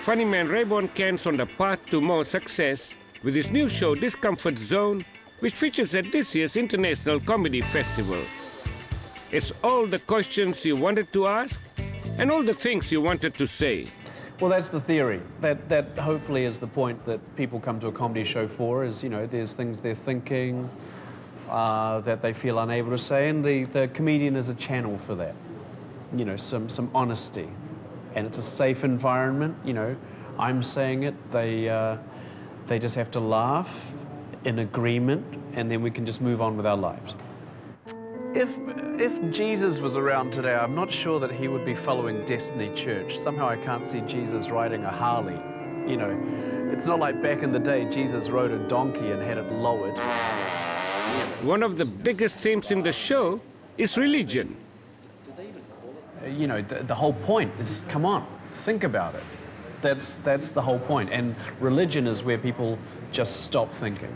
funny man Raybon Kan's on the path to more success with his new show Discomfort Zone, which features at this year's International Comedy Festival. It's all the questions you wanted to ask and all the things you wanted to say. Well, that's the theory. That hopefully is the point that people come to a comedy show for, is, you know, there's things they're thinking that they feel unable to say, and the comedian is a channel for that. You know, some honesty. And it's a safe environment, you know. I'm saying it, they just have to laugh in agreement, and then we can just move on with our lives. If Jesus was around today, I'm not sure that he would be following Destiny Church. Somehow I can't see Jesus riding a Harley. You know, it's not like back in the day Jesus rode a donkey and had it lowered. One of the biggest themes in the show is religion. You know, the whole point is, come on, think about it. That's the whole point. And religion is where people just stop thinking.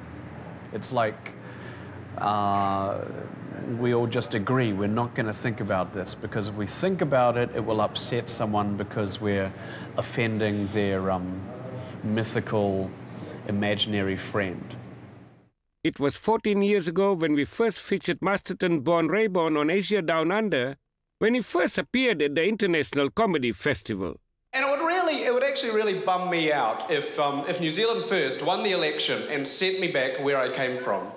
It's like we all just agree we're not going to think about this, because if we think about it, it will upset someone because we're offending their mythical, imaginary friend. It was 14 years ago when we first featured Masterton-born Raybon on Asia Down Under, when he first appeared at the International Comedy Festival. And it would actually really bum me out if New Zealand First won the election and sent me back where I came from.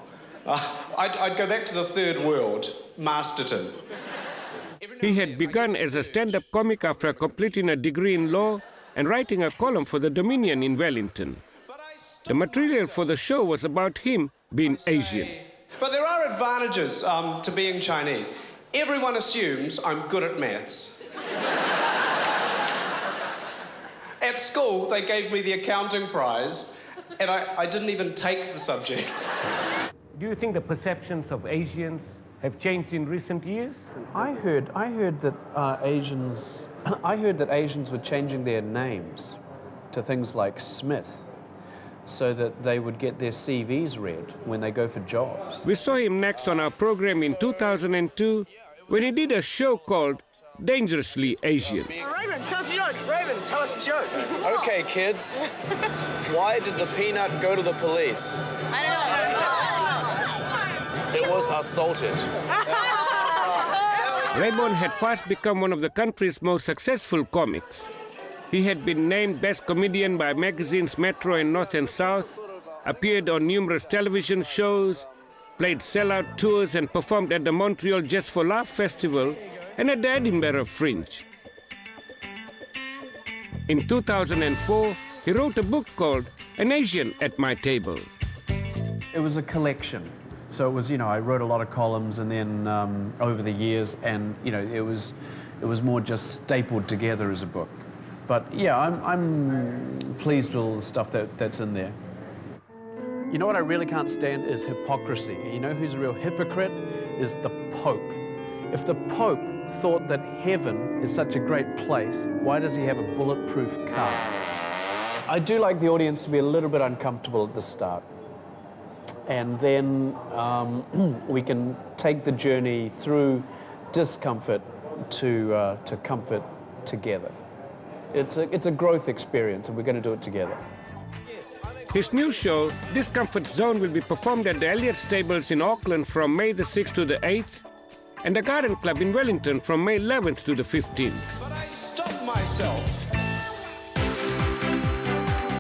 I'd go back to the third world, Masterton. He had begun as a stand-up comic after completing a degree in law and writing a column for the Dominion in Wellington. The material for the show was about him being Asian. But there are advantages to being Chinese. Everyone assumes I'm good at maths. At school, they gave me the accounting prize, and I didn't even take the subject. Do you think the perceptions of Asians have changed in recent years? I heard that Asians were changing their names to things like Smith, so that they would get their CVs read when they go for jobs. We saw him next on our program in 2002 when he did a show called Dangerously Asian. Raybon, tell us a joke. Raybon, tell us a joke. Okay, kids. Why did the peanut go to the police? I don't know. It was assaulted. Raybon had fast become one of the country's most successful comics. He had been named Best Comedian by magazines Metro and North and South, appeared on numerous television shows, played sellout tours and performed at the Montreal Just for Laugh Festival and at the Edinburgh Fringe. In 2004, he wrote a book called An Asian at My Table. It was a collection. So it was, you know, I wrote a lot of columns, and then over the years, and, you know, it was more just stapled together as a book. But yeah, I'm pleased with all the stuff that's in there. You know what I really can't stand is hypocrisy. You know who's a real hypocrite? Is the Pope. If the Pope thought that heaven is such a great place, why does he have a bulletproof car? I do like the audience to be a little bit uncomfortable at the start. And then we can take the journey through discomfort to comfort together. It's a growth experience, and we're going to do it together. His new show, Discomfort Zone, will be performed at the Elliott Stables in Auckland from May the 6th to the 8th, and the Garden Club in Wellington from May 11th to the 15th. But I stopped myself.